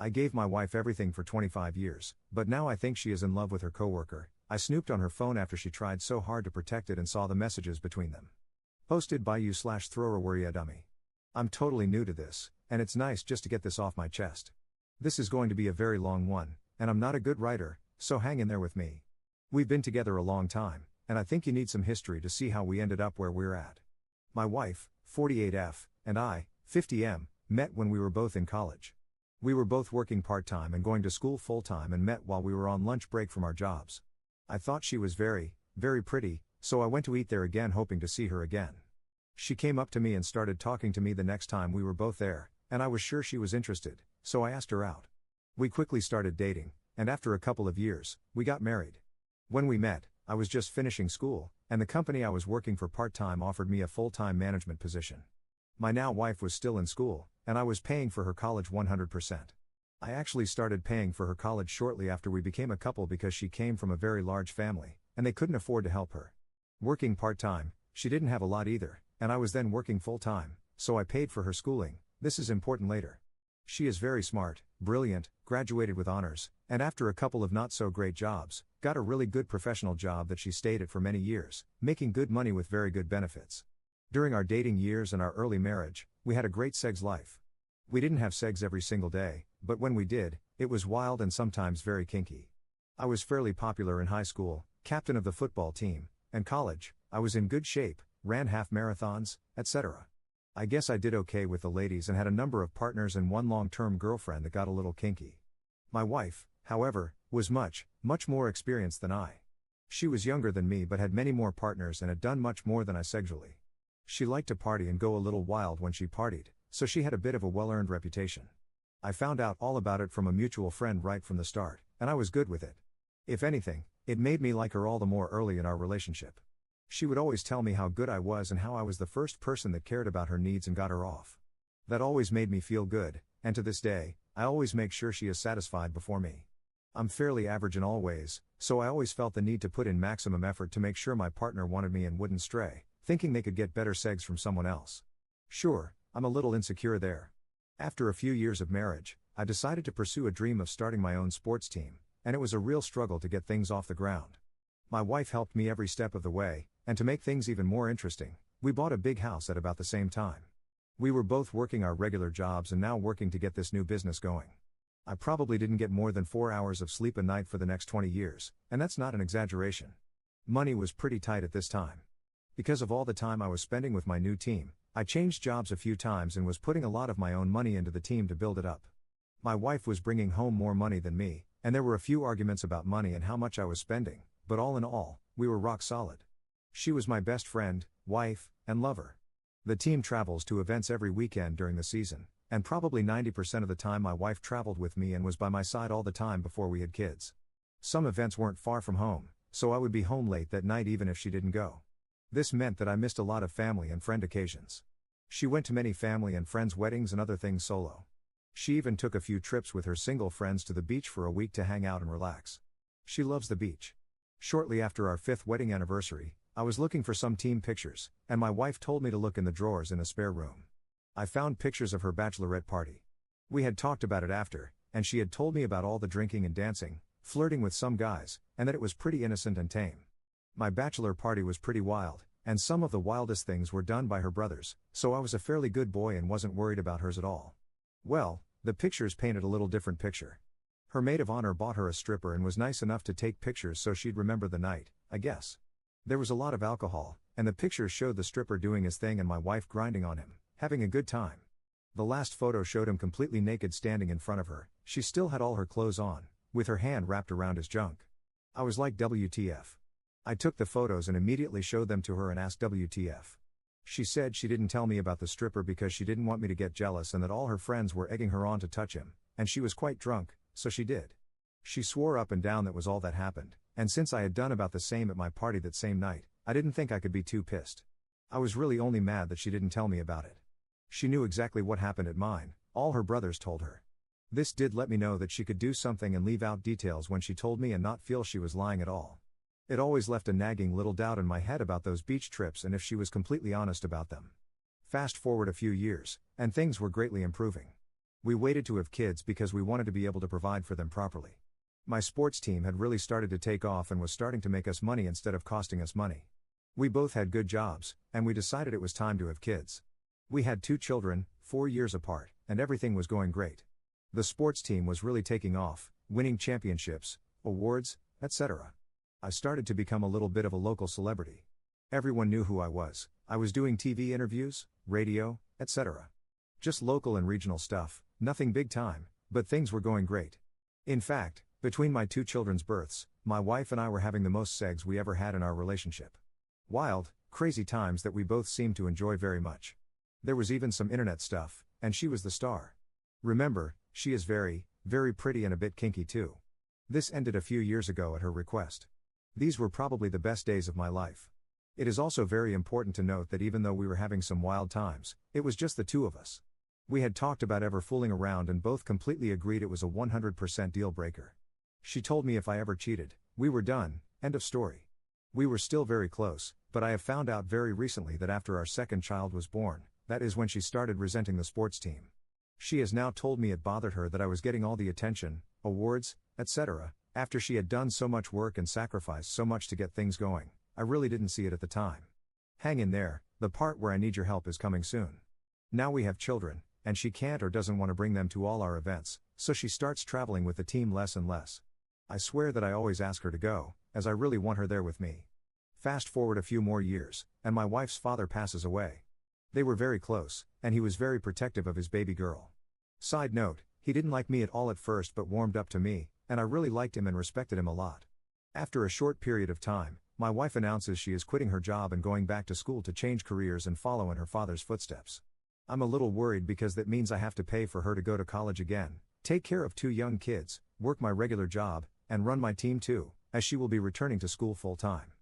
I gave my wife everything for 25 years, but now I think she is in love with her coworker. I snooped on her phone after she tried so hard to protect it and saw the messages between them. Posted by you/thrower dummy. I'm totally new to this, and it's nice just to get this off my chest. This is going to be a very long one, and I'm not a good writer, so hang in there with me. We've been together a long time, and I think you need some history to see how we ended up where we're at. My wife, 48F, and I, 50M, met when we were both in college. We were both working part-time and going to school full-time and met while we were on lunch break from our jobs. I thought she was very, very pretty, so I went to eat there again hoping to see her again. She came up to me and started talking to me the next time we were both there, and I was sure she was interested, so I asked her out. We quickly started dating, and after a couple of years, we got married. When we met, I was just finishing school, and the company I was working for part-time offered me a full-time management position. My now wife was still in school, and I was paying for her college 100%. I actually started paying for her college shortly after we became a couple because she came from a very large family, and they couldn't afford to help her. Working part-time, she didn't have a lot either, and I was then working full-time, so I paid for her schooling. This is important later. She is very smart, brilliant, graduated with honors, and after a couple of not-so-great jobs, got a really good professional job that she stayed at for many years, making good money with very good benefits. During our dating years and our early marriage, we had a great sex life. We didn't have sex every single day, but when we did, it was wild and sometimes very kinky. I was fairly popular in high school, captain of the football team, and college. I was in good shape, ran half marathons, etc. I guess I did okay with the ladies and had a number of partners and one long-term girlfriend that got a little kinky. My wife, however, was much, much more experienced than I. She was younger than me but had many more partners and had done much more than I sexually. She liked to party and go a little wild when she partied, so she had a bit of a well-earned reputation. I found out all about it from a mutual friend right from the start, and I was good with it. If anything, it made me like her all the more early in our relationship. She would always tell me how good I was and how I was the first person that cared about her needs and got her off. That always made me feel good, and to this day, I always make sure she is satisfied before me. I'm fairly average in all ways, so I always felt the need to put in maximum effort to make sure my partner wanted me and wouldn't stray, thinking they could get better sex from someone else. Sure, I'm a little insecure there. After a few years of marriage, I decided to pursue a dream of starting my own sports team, and it was a real struggle to get things off the ground. My wife helped me every step of the way, and to make things even more interesting, we bought a big house at about the same time. We were both working our regular jobs and now working to get this new business going. I probably didn't get more than 4 hours of sleep a night for the next 20 years, and that's not an exaggeration. Money was pretty tight at this time. Because of all the time I was spending with my new team, I changed jobs a few times and was putting a lot of my own money into the team to build it up. My wife was bringing home more money than me, and there were a few arguments about money and how much I was spending, but all in all, we were rock solid. She was my best friend, wife, and lover. The team travels to events every weekend during the season, and probably 90% of the time my wife traveled with me and was by my side all the time before we had kids. Some events weren't far from home, so I would be home late that night even if she didn't go. This meant that I missed a lot of family and friend occasions. She went to many family and friends' weddings and other things solo. She even took a few trips with her single friends to the beach for a week to hang out and relax. She loves the beach. Shortly after our 5th wedding anniversary, I was looking for some team pictures, and my wife told me to look in the drawers in a spare room. I found pictures of her bachelorette party. We had talked about it after, and she had told me about all the drinking and dancing, flirting with some guys, and that it was pretty innocent and tame. My bachelor party was pretty wild, and some of the wildest things were done by her brothers, so I was a fairly good boy and wasn't worried about hers at all. Well, the pictures painted a little different picture. Her maid of honor bought her a stripper and was nice enough to take pictures so she'd remember the night, I guess. There was a lot of alcohol, and the pictures showed the stripper doing his thing and my wife grinding on him, having a good time. The last photo showed him completely naked standing in front of her. She still had all her clothes on, with her hand wrapped around his junk. I was like, WTF. I took the photos and immediately showed them to her and asked WTF. She said she didn't tell me about the stripper because she didn't want me to get jealous and that all her friends were egging her on to touch him, and she was quite drunk, so she did. She swore up and down that was all that happened, and since I had done about the same at my party that same night, I didn't think I could be too pissed. I was really only mad that she didn't tell me about it. She knew exactly what happened at mine, all her brothers told her. This did let me know that she could do something and leave out details when she told me and not feel she was lying at all. It always left a nagging little doubt in my head about those beach trips and if she was completely honest about them. Fast forward a few years, and things were greatly improving. We waited to have kids because we wanted to be able to provide for them properly. My sports team had really started to take off and was starting to make us money instead of costing us money. We both had good jobs, and we decided it was time to have kids. We had 2 children, 4 years apart, and everything was going great. The sports team was really taking off, winning championships, awards, etc. I started to become a little bit of a local celebrity. Everyone knew who I was. I was doing TV interviews, radio, etc. Just local and regional stuff, nothing big time, but things were going great. In fact, between my 2 children's births, my wife and I were having the most sex we ever had in our relationship. Wild, crazy times that we both seemed to enjoy very much. There was even some internet stuff, and she was the star. Remember, she is very, very pretty and a bit kinky too. This ended a few years ago at her request. These were probably the best days of my life. It is also very important to note that even though we were having some wild times, it was just the 2 of us. We had talked about ever fooling around and both completely agreed it was a 100% deal breaker. She told me if I ever cheated, we were done, end of story. We were still very close, but I have found out very recently that after our second child was born, that is when she started resenting the sports team. She has now told me it bothered her that I was getting all the attention, awards, etc., after she had done so much work and sacrificed so much to get things going. I really didn't see it at the time. Hang in there, the part where I need your help is coming soon. Now we have children, and she can't or doesn't want to bring them to all our events, so she starts traveling with the team less and less. I swear that I always ask her to go, as I really want her there with me. Fast forward a few more years, and my wife's father passes away. They were very close, and he was very protective of his baby girl. Side note, he didn't like me at all at first but warmed up to me, and I really liked him and respected him a lot. After a short period of time, my wife announces she is quitting her job and going back to school to change careers and follow in her father's footsteps. I'm a little worried because that means I have to pay for her to go to college again, take care of 2 young kids, work my regular job, and run my team too, as she will be returning to school full time.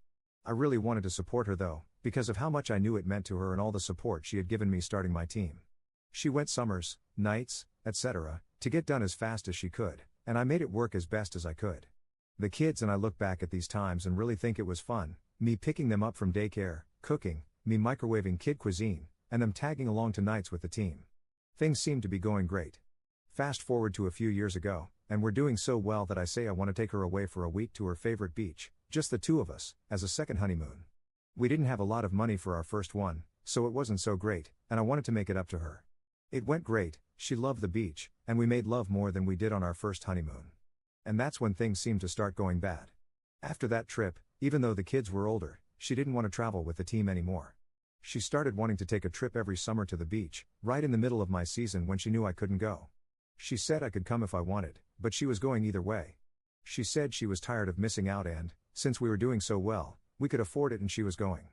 I really wanted to support her though, because of how much I knew it meant to her and all the support she had given me starting my team. She went summers, nights, etc., to get done as fast as she could, and I made it work as best as I could. The kids and I look back at these times and really think it was fun, me picking them up from daycare, cooking, me microwaving kid cuisine, and them tagging along to nights with the team. Things seemed to be going great. Fast forward to a few years ago, and we're doing so well that I say I want to take her away for a week to her favorite beach, just the 2 of us, as a second honeymoon. We didn't have a lot of money for our first one, so it wasn't so great, and I wanted to make it up to her. It went great, she loved the beach, and we made love more than we did on our first honeymoon. And that's when things seemed to start going bad. After that trip, even though the kids were older, she didn't want to travel with the team anymore. She started wanting to take a trip every summer to the beach, right in the middle of my season when she knew I couldn't go. She said I could come if I wanted, but she was going either way. She said she was tired of missing out and, since we were doing so well, we could afford it and she was going.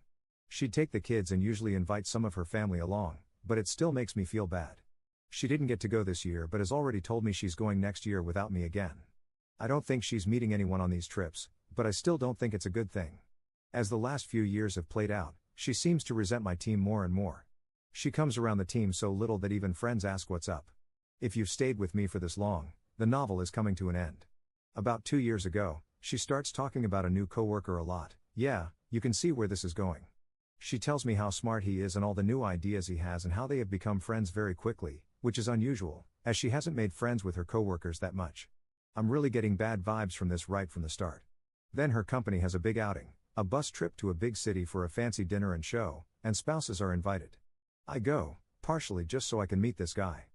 She'd take the kids and usually invite some of her family along, but it still makes me feel bad. She didn't get to go this year but has already told me she's going next year without me again. I don't think she's meeting anyone on these trips, but I still don't think it's a good thing. As the last few years have played out, she seems to resent my team more and more. She comes around the team so little that even friends ask what's up. If you've stayed with me for this long, the novel is coming to an end. About 2 years ago, she starts talking about a new coworker a lot. Yeah, you can see where this is going. She tells me how smart he is and all the new ideas he has and how they have become friends very quickly, which is unusual, as she hasn't made friends with her coworkers that much. I'm really getting bad vibes from this right from the start. Then her company has a big outing, a bus trip to a big city for a fancy dinner and show, and spouses are invited. I go, partially just so I can meet this guy.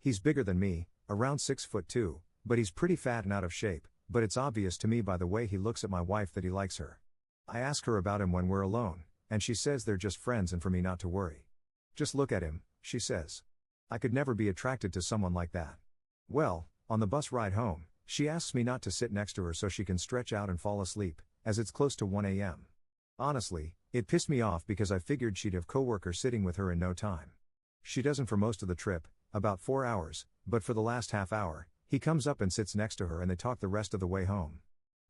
He's bigger than me, around 6'2", but he's pretty fat and out of shape, but it's obvious to me by the way he looks at my wife that he likes her. I ask her about him when we're alone, and she says they're just friends and for me not to worry. Just look at him, she says. I could never be attracted to someone like that. Well, on the bus ride home, she asks me not to sit next to her so she can stretch out and fall asleep, as it's close to 1 a.m. Honestly, it pissed me off because I figured she'd have coworkers sitting with her in no time. She doesn't for most of the trip, about 4 hours, but for the last half hour, he comes up and sits next to her and they talk the rest of the way home.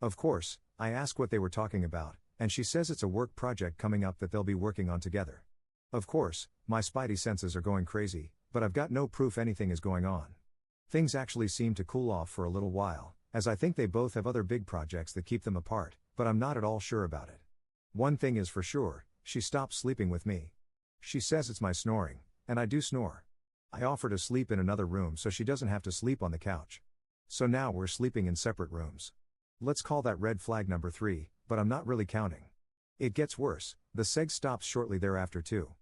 Of course, I ask what they were talking about, and she says it's a work project coming up that they'll be working on together. Of course, my spidey senses are going crazy, but I've got no proof anything is going on. Things actually seem to cool off for a little while, as I think they both have other big projects that keep them apart, but I'm not at all sure about it. One thing is for sure, she stopped sleeping with me. She says it's my snoring, and I do snore. I offer to sleep in another room so she doesn't have to sleep on the couch. So now we're sleeping in separate rooms. Let's call that red flag number 3, but I'm not really counting. It gets worse, the sex stops shortly thereafter too.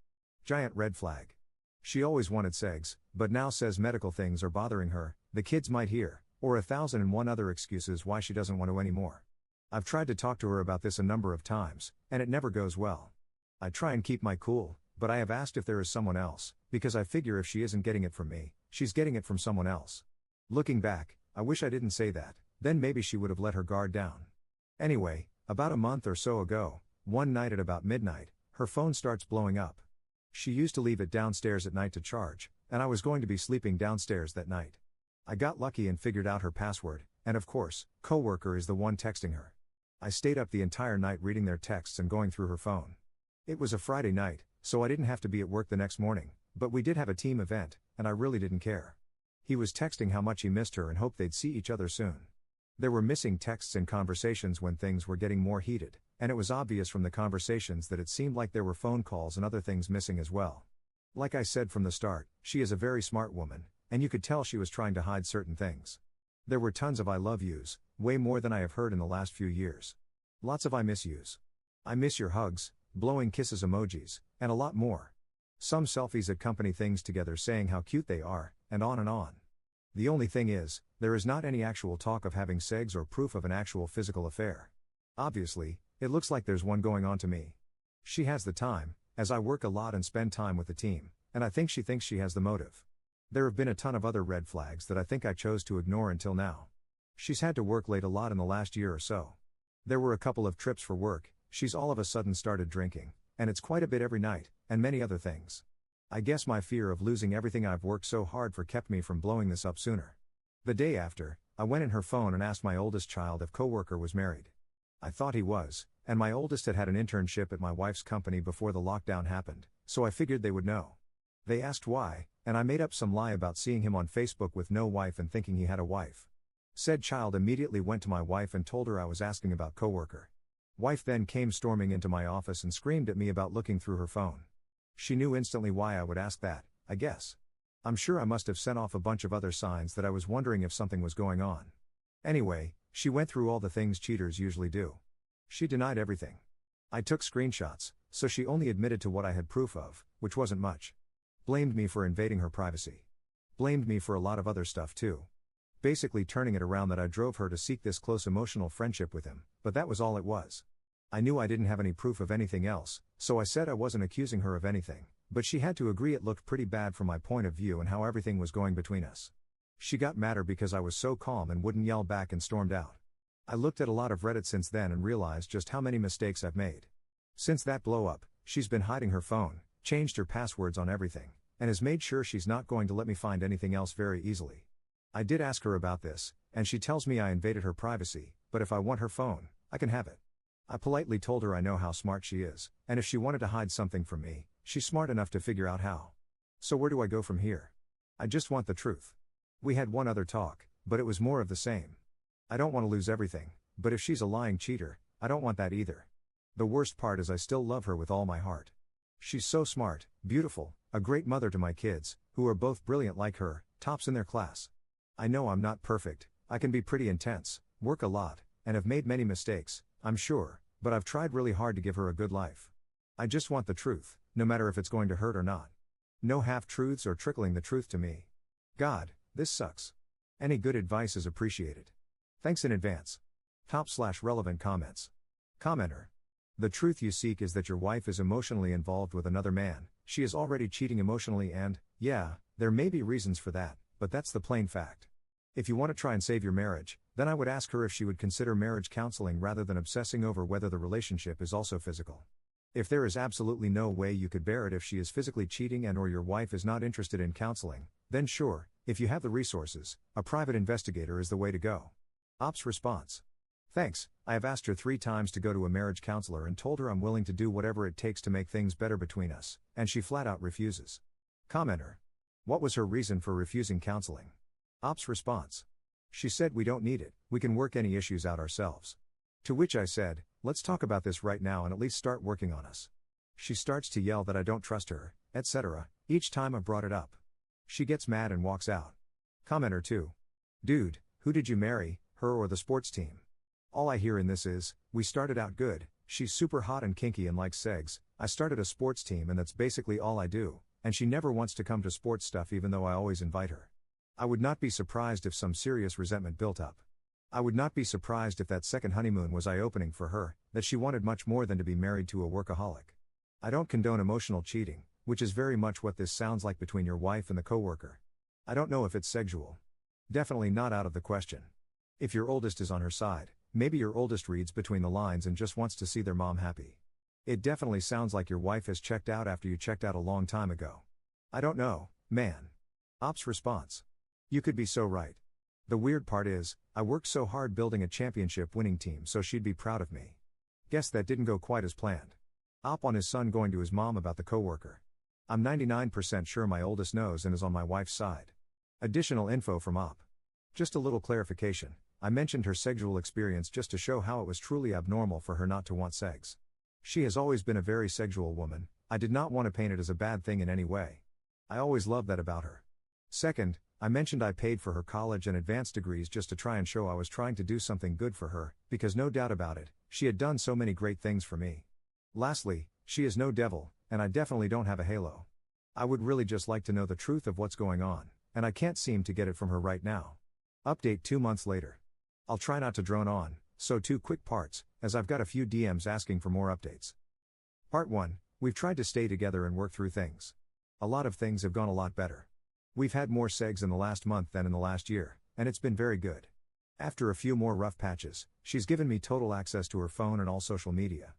Giant red flag. She always wanted sex, but now says medical things are bothering her, the kids might hear, or 1,001 other excuses why she doesn't want to anymore. I've tried to talk to her about this a number of times, and it never goes well. I try and keep my cool, but I have asked if there is someone else, because I figure if she isn't getting it from me, she's getting it from someone else. Looking back, I wish I didn't say that, then maybe she would have let her guard down. Anyway, about a month or so ago, one night at about midnight, her phone starts blowing up. She used to leave it downstairs at night to charge, and I was going to be sleeping downstairs that night. I got lucky and figured out her password, and of course, coworker is the one texting her. I stayed up the entire night reading their texts and going through her phone. It was a Friday night, so I didn't have to be at work the next morning, but we did have a team event, and I really didn't care. He was texting how much he missed her and hoped they'd see each other soon. There were missing texts and conversations when things were getting more heated, and it was obvious from the conversations that it seemed like there were phone calls and other things missing as well. Like I said from the start, she is a very smart woman, and you could tell she was trying to hide certain things. There were tons of I love yous, way more than I have heard in the last few years. Lots of I miss yous. I miss your hugs, blowing kisses emojis, and a lot more. Some selfies accompany things together saying how cute they are, and on and on. The only thing is, there is not any actual talk of having sex or proof of an actual physical affair. Obviously, it looks like there's one going on to me. She has the time, as I work a lot and spend time with the team, and I think she thinks she has the motive. There have been a ton of other red flags that I think I chose to ignore until now. She's had to work late a lot in the last year or so. There were a couple of trips for work, she's all of a sudden started drinking, and it's quite a bit every night, and many other things. I guess my fear of losing everything I've worked so hard for kept me from blowing this up sooner. The day after, I went in her phone and asked my oldest child if coworker was married. I thought he was, and my oldest had had an internship at my wife's company before the lockdown happened, so I figured they would know. They asked why, and I made up some lie about seeing him on Facebook with no wife and thinking he had a wife. Said child immediately went to my wife and told her I was asking about coworker. Wife then came storming into my office and screamed at me about looking through her phone. She knew instantly why I would ask that, I guess. I'm sure I must have sent off a bunch of other signs that I was wondering if something was going on. Anyway, she went through all the things cheaters usually do. She denied everything. I took screenshots, so she only admitted to what I had proof of, which wasn't much. Blamed me for invading her privacy. Blamed me for a lot of other stuff too. Basically turning it around that I drove her to seek this close emotional friendship with him, but that was all it was. I knew I didn't have any proof of anything else, so I said I wasn't accusing her of anything, but she had to agree it looked pretty bad from my point of view and how everything was going between us. She got madder because I was so calm and wouldn't yell back and stormed out. I looked at a lot of Reddit since then and realized just how many mistakes I've made. Since that blow up, she's been hiding her phone, changed her passwords on everything, and has made sure she's not going to let me find anything else very easily. I did ask her about this, and she tells me I invaded her privacy, but if I want her phone, I can have it. I politely told her I know how smart she is, and if she wanted to hide something from me, she's smart enough to figure out how. So where do I go from here? I just want the truth. We had one other talk, but it was more of the same. I don't want to lose everything, but if she's a lying cheater, I don't want that either. The worst part is I still love her with all my heart. She's so smart, beautiful, a great mother to my kids, who are both brilliant like her, tops in their class. I know I'm not perfect, I can be pretty intense, work a lot, and have made many mistakes, I'm sure, but I've tried really hard to give her a good life. I just want the truth, no matter if it's going to hurt or not. No half-truths or trickling the truth to me. God, this sucks. Any good advice is appreciated. Thanks in advance. Top/relevant comments. Commenter. The truth you seek is that your wife is emotionally involved with another man, she is already cheating emotionally and, yeah, there may be reasons for that, but that's the plain fact. If you want to try and save your marriage, then I would ask her if she would consider marriage counseling rather than obsessing over whether the relationship is also physical. If there is absolutely no way you could bear it if she is physically cheating and or your wife is not interested in counseling, then sure, if you have the resources, a private investigator is the way to go. Ops response. Thanks, I have asked her 3 times to go to a marriage counselor and told her I'm willing to do whatever it takes to make things better between us, and she flat out refuses. Commenter. What was her reason for refusing counseling? Ops response. She said we don't need it, we can work any issues out ourselves. To which I said, let's talk about this right now and at least start working on us. She starts to yell that I don't trust her, etc., each time I brought it up. She gets mad and walks out. Commenter 2. Dude, who did you marry, her or the sports team? All I hear in this is, we started out good, she's super hot and kinky and likes segs, I started a sports team and that's basically all I do, and she never wants to come to sports stuff even though I always invite her. I would not be surprised if some serious resentment built up. I would not be surprised if that second honeymoon was eye-opening for her, that she wanted much more than to be married to a workaholic. I don't condone emotional cheating, which is very much what this sounds like between your wife and the coworker. I don't know if it's sexual. Definitely not out of the question. If your oldest is on her side, maybe your oldest reads between the lines and just wants to see their mom happy. It definitely sounds like your wife has checked out after you checked out a long time ago. I don't know, man. Ops response. You could be so right. The weird part is, I worked so hard building a championship winning team so she'd be proud of me. Guess that didn't go quite as planned. Op on his son going to his mom about the coworker. I'm 99% sure my oldest knows and is on my wife's side. Additional info from Op. Just a little clarification, I mentioned her sexual experience just to show how it was truly abnormal for her not to want sex. She has always been a very sexual woman, I did not want to paint it as a bad thing in any way. I always loved that about her. Second, I mentioned I paid for her college and advanced degrees just to try and show I was trying to do something good for her, because no doubt about it, she had done so many great things for me. Lastly, she is no devil, and I definitely don't have a halo. I would really just like to know the truth of what's going on, and I can't seem to get it from her right now. Update 2 months later. I'll try not to drone on, so 2 quick parts, as I've got a few DMs asking for more updates. Part 1, we've tried to stay together and work through things. A lot of things have gone a lot better. We've had more segs in the last month than in the last year, and it's been very good. After a few more rough patches, she's given me total access to her phone and all social media.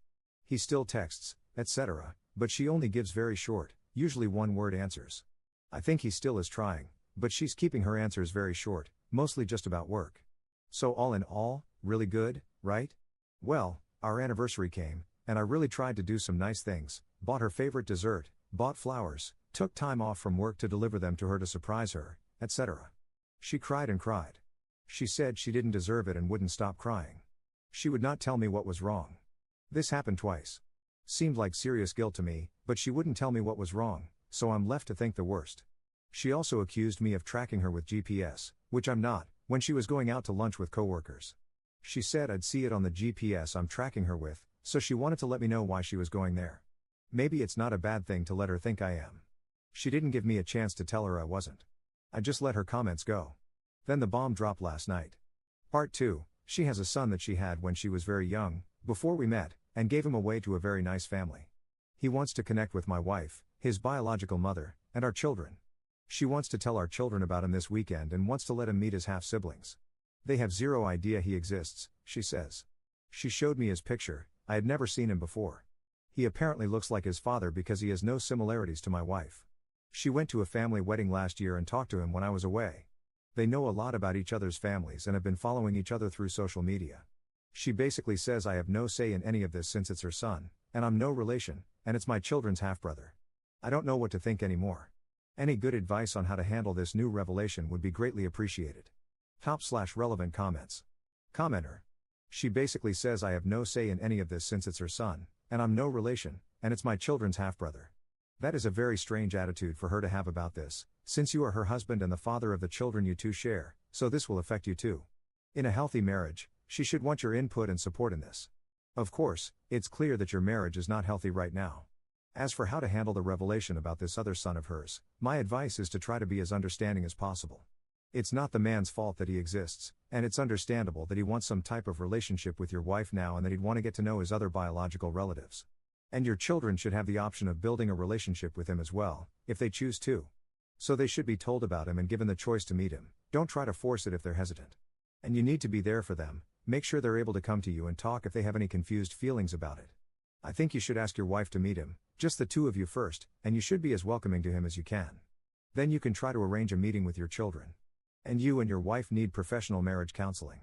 He still texts, etc., but she only gives very short, usually one-word answers. I think he still is trying, but she's keeping her answers very short, mostly just about work. So all in all, really good, right? Well, our anniversary came, and I really tried to do some nice things, bought her favorite dessert, bought flowers, took time off from work to deliver them to her to surprise her, etc. She cried and cried. She said she didn't deserve it and wouldn't stop crying. She would not tell me what was wrong. This happened twice. Seemed like serious guilt to me, but she wouldn't tell me what was wrong, so I'm left to think the worst. She also accused me of tracking her with GPS, which I'm not, when she was going out to lunch with coworkers. She said I'd see it on the GPS I'm tracking her with, so she wanted to let me know why she was going there. Maybe it's not a bad thing to let her think I am. She didn't give me a chance to tell her I wasn't. I just let her comments go. Then the bomb dropped last night. Part 2, she has a son that she had when she was very young, before we met, and gave him away to a very nice family. He wants to connect with my wife, his biological mother, and our children. She wants to tell our children about him this weekend and wants to let him meet his half-siblings. They have zero idea he exists, she says. She showed me his picture, I had never seen him before. He apparently looks like his father because he has no similarities to my wife. She went to a family wedding last year and talked to him when I was away. They know a lot about each other's families and have been following each other through social media. She basically says I have no say in any of this since it's her son, and I'm no relation, and it's my children's half-brother. I don't know what to think anymore. Any good advice on how to handle this new revelation would be greatly appreciated. Top/relevant comments. Commenter. She basically says I have no say in any of this since it's her son, and I'm no relation, and it's my children's half-brother. That is a very strange attitude for her to have about this, since you are her husband and the father of the children you two share, so this will affect you too. In a healthy marriage, she should want your input and support in this. Of course, it's clear that your marriage is not healthy right now. As for how to handle the revelation about this other son of hers, my advice is to try to be as understanding as possible. It's not the man's fault that he exists, and it's understandable that he wants some type of relationship with your wife now and that he'd want to get to know his other biological relatives. And your children should have the option of building a relationship with him as well, if they choose to. So they should be told about him and given the choice to meet him, don't try to force it if they're hesitant. And you need to be there for them, make sure they're able to come to you and talk if they have any confused feelings about it. I think you should ask your wife to meet him, just the two of you first, and you should be as welcoming to him as you can. Then you can try to arrange a meeting with your children. And you and your wife need professional marriage counseling.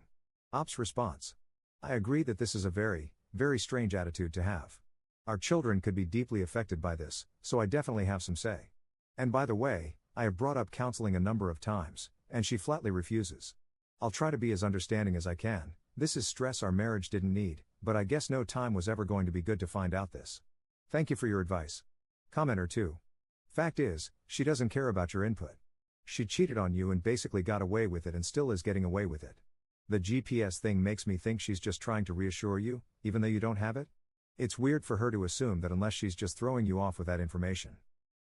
Ops response. I agree that this is a very, very strange attitude to have. Our children could be deeply affected by this, so I definitely have some say. And by the way, I have brought up counseling a number of times, and she flatly refuses. I'll try to be as understanding as I can. This is stress our marriage didn't need, but I guess no time was ever going to be good to find out this. Thank you for your advice. Commenter 2. Fact is, she doesn't care about your input. She cheated on you and basically got away with it and still is getting away with it. The GPS thing makes me think she's just trying to reassure you, even though you don't have it. It's weird for her to assume that unless she's just throwing you off with that information.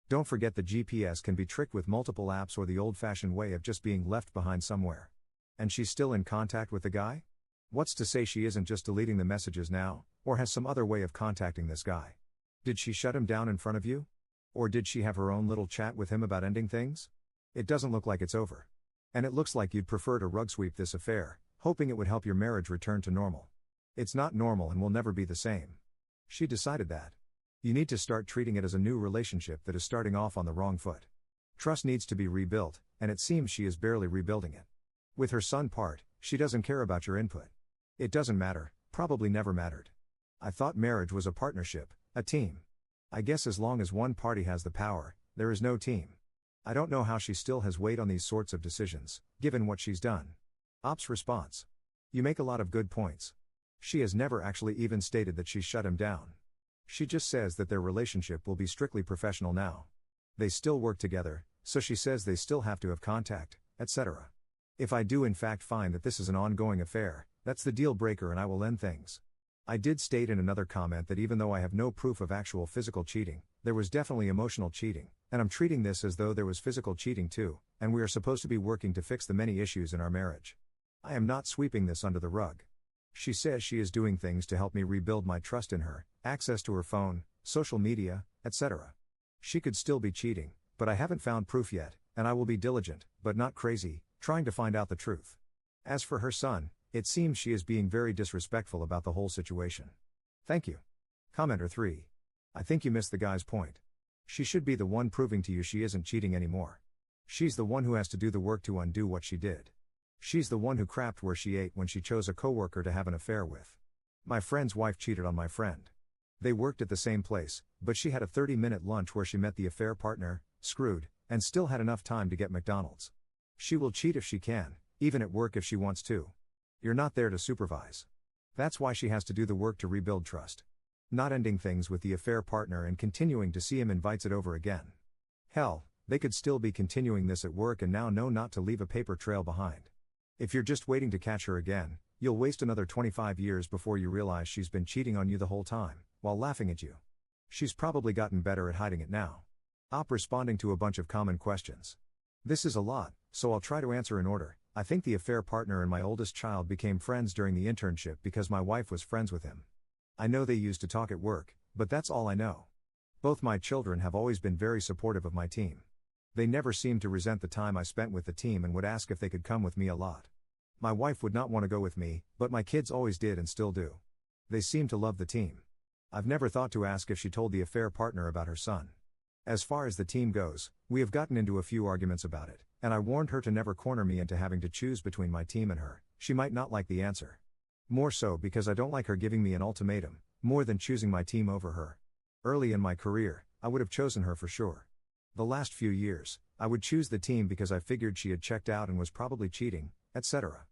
Don't forget the GPS can be tricked with multiple apps or the old-fashioned way of just being left behind somewhere. And she's still in contact with the guy? What's to say she isn't just deleting the messages now, or has some other way of contacting this guy? Did she shut him down in front of you? Or did she have her own little chat with him about ending things? It doesn't look like it's over. And it looks like you'd prefer to rug sweep this affair, hoping it would help your marriage return to normal. It's not normal and will never be the same. She decided that. You need to start treating it as a new relationship that is starting off on the wrong foot. Trust needs to be rebuilt, and it seems she is barely rebuilding it. With her son part, she doesn't care about your input. It doesn't matter, probably never mattered. I thought marriage was a partnership, a team. I guess as long as one party has the power, there is no team. I don't know how she still has weight on these sorts of decisions, given what she's done. Ops response. You make a lot of good points. She has never actually even stated that she shut him down. She just says that their relationship will be strictly professional now. They still work together, so she says they still have to have contact, etc. If I do in fact find that this is an ongoing affair, that's the deal breaker and I will end things. I did state in another comment that even though I have no proof of actual physical cheating, there was definitely emotional cheating, and I'm treating this as though there was physical cheating too, and we are supposed to be working to fix the many issues in our marriage. I am not sweeping this under the rug. She says she is doing things to help me rebuild my trust in her, access to her phone, social media, etc. She could still be cheating, but I haven't found proof yet, and I will be diligent, but not crazy, trying to find out the truth. As for her son, it seems she is being very disrespectful about the whole situation. Thank you. Commenter 3. I think you missed the guy's point. She should be the one proving to you she isn't cheating anymore. She's the one who has to do the work to undo what she did. She's the one who crapped where she ate when she chose a coworker to have an affair with. My friend's wife cheated on my friend. They worked at the same place, but she had a 30-minute lunch where she met the affair partner, screwed, and still had enough time to get McDonald's. She will cheat if she can, even at work if she wants to. You're not there to supervise. That's why she has to do the work to rebuild trust. Not ending things with the affair partner and continuing to see him invites it over again. Hell, they could still be continuing this at work and now know not to leave a paper trail behind. If you're just waiting to catch her again, you'll waste another 25 years before you realize she's been cheating on you the whole time, while laughing at you. She's probably gotten better at hiding it now. Responding to a bunch of common questions. This is a lot, so I'll try to answer in order. I think the affair partner and my oldest child became friends during the internship because my wife was friends with him. I know they used to talk at work, but that's all I know. Both my children have always been very supportive of my team. They never seemed to resent the time I spent with the team and would ask if they could come with me a lot. My wife would not want to go with me, but my kids always did and still do. They seem to love the team. I've never thought to ask if she told the affair partner about her son. As far as the team goes, we have gotten into a few arguments about it, and I warned her to never corner me into having to choose between my team and her. She might not like the answer. More so because I don't like her giving me an ultimatum, more than choosing my team over her. Early in my career, I would have chosen her for sure. The last few years, I would choose the team because I figured she had checked out and was probably cheating, etc.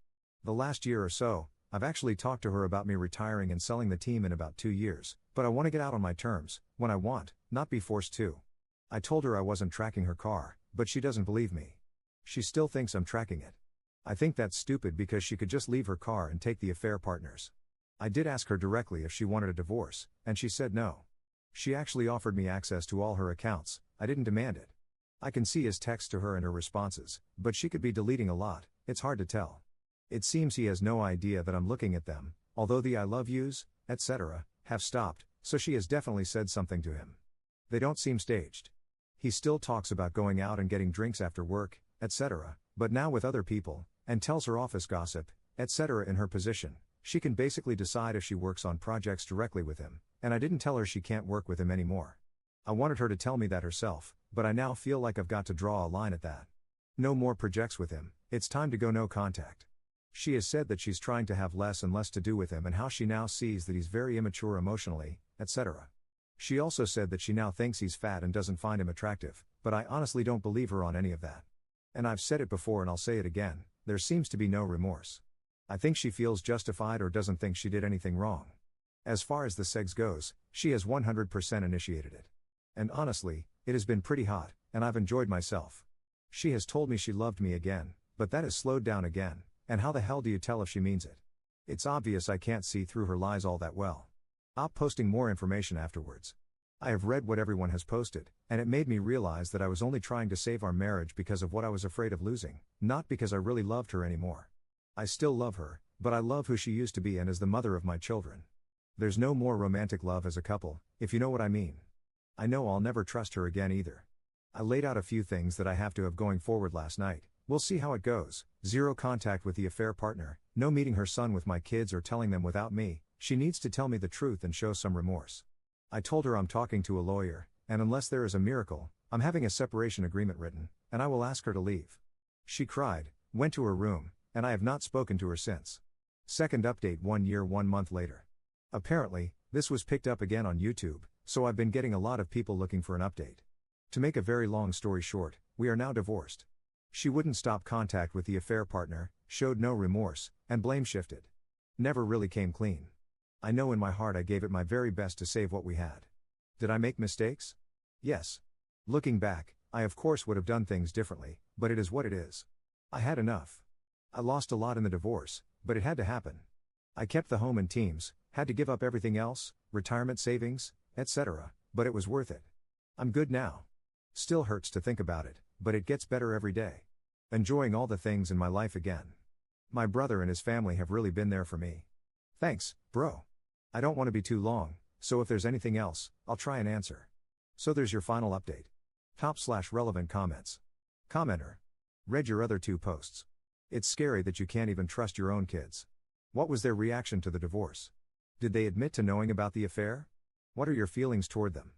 The last year or so, I've actually talked to her about me retiring and selling the team in about 2 years, but I want to get out on my terms, when I want, not be forced to. I told her I wasn't tracking her car, but she doesn't believe me. She still thinks I'm tracking it. I think that's stupid because she could just leave her car and take the affair partners. I did ask her directly if she wanted a divorce, and she said no. She actually offered me access to all her accounts. I didn't demand it. I can see his texts to her and her responses, but she could be deleting a lot, it's hard to tell. It seems he has no idea that I'm looking at them, although the I love yous, etc., have stopped, so she has definitely said something to him. They don't seem staged. He still talks about going out and getting drinks after work, etc., but now with other people, and tells her office gossip, etc. In her position, she can basically decide if she works on projects directly with him, and I didn't tell her she can't work with him anymore. I wanted her to tell me that herself, but I now feel like I've got to draw a line at that. No more projects with him, it's time to go no contact. She has said that she's trying to have less and less to do with him and how she now sees that he's very immature emotionally, etc. She also said that she now thinks he's fat and doesn't find him attractive, but I honestly don't believe her on any of that. And I've said it before and I'll say it again, there seems to be no remorse. I think she feels justified or doesn't think she did anything wrong. As far as the sex goes, she has 100% initiated it. And honestly, it has been pretty hot, and I've enjoyed myself. She has told me she loved me again, but that has slowed down again, and how the hell do you tell if she means it? It's obvious I can't see through her lies all that well. Op posting more information afterwards. I have read what everyone has posted, and it made me realize that I was only trying to save our marriage because of what I was afraid of losing, not because I really loved her anymore. I still love her, but I love who she used to be and as the mother of my children. There's no more romantic love as a couple, if you know what I mean. I know I'll never trust her again either. I laid out a few things that I have to have going forward last night. We'll see how it goes. 0 contact with the affair partner, no meeting her son with my kids or telling them without me. She needs to tell me the truth and show some remorse. I told her I'm talking to a lawyer, and unless there is a miracle, I'm having a separation agreement written, and I will ask her to leave. She cried, went to her room, and I have not spoken to her since. Second update 1 year 1 month later. Apparently, this was picked up again on YouTube, so I've been getting a lot of people looking for an update. To make a very long story short, we are now divorced. She wouldn't stop contact with the affair partner, showed no remorse, and blame shifted. Never really came clean. I know in my heart I gave it my very best to save what we had. Did I make mistakes? Yes. Looking back, I of course would have done things differently, but it is what it is. I had enough. I lost a lot in the divorce, but it had to happen. I kept the home and teams, had to give up everything else, retirement savings, etc., but it was worth it. I'm good now. Still hurts to think about it, but it gets better every day. Enjoying all the things in my life again. My brother and his family have really been there for me. Thanks, bro. I don't want to be too long, so if there's anything else, I'll try and answer. So there's your final update. Top/relevant comments. Commenter. Read your other 2 posts. It's scary that you can't even trust your own kids. What was their reaction to the divorce? Did they admit to knowing about the affair? What are your feelings toward them?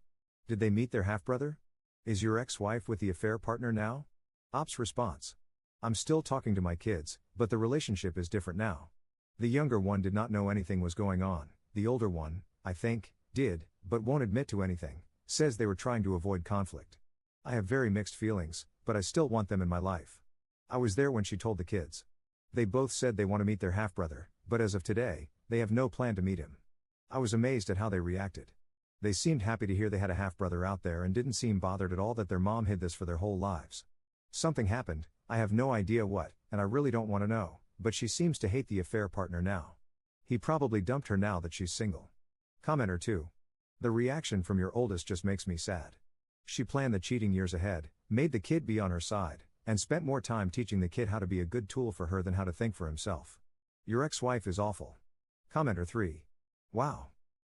Did they meet their half-brother? Is your ex-wife with the affair partner now? Op's response. I'm still talking to my kids, but the relationship is different now. The younger one did not know anything was going on. The older one, I think, did, but won't admit to anything, says they were trying to avoid conflict. I have very mixed feelings, but I still want them in my life. I was there when she told the kids. They both said they want to meet their half-brother, but as of today, they have no plan to meet him. I was amazed at how they reacted. They seemed happy to hear they had a half-brother out there and didn't seem bothered at all that their mom hid this for their whole lives. Something happened, I have no idea what, and I really don't want to know, but she seems to hate the affair partner now. He probably dumped her now that she's single. Commenter 2. The reaction from your oldest just makes me sad. She planned the cheating years ahead, made the kid be on her side, and spent more time teaching the kid how to be a good tool for her than how to think for himself. Your ex-wife is awful. Commenter 3. Wow.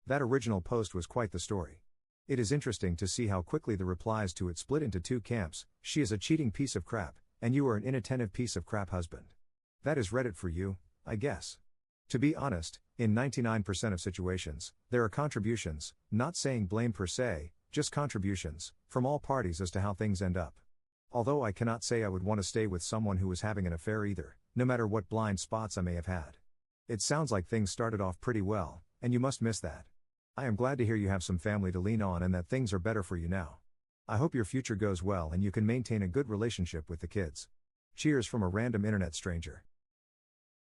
That original post was quite the story. It is interesting to see how quickly the replies to it split into 2 camps. She is a cheating piece of crap, and you are an inattentive piece of crap husband. That is Reddit for you, I guess. To be honest, in 99% of situations, there are contributions, not saying blame per se, just contributions, from all parties as to how things end up. Although I cannot say I would want to stay with someone who was having an affair either, no matter what blind spots I may have had. It sounds like things started off pretty well, and you must miss that. I am glad to hear you have some family to lean on and that things are better for you now. I hope your future goes well and you can maintain a good relationship with the kids. Cheers from a random internet stranger.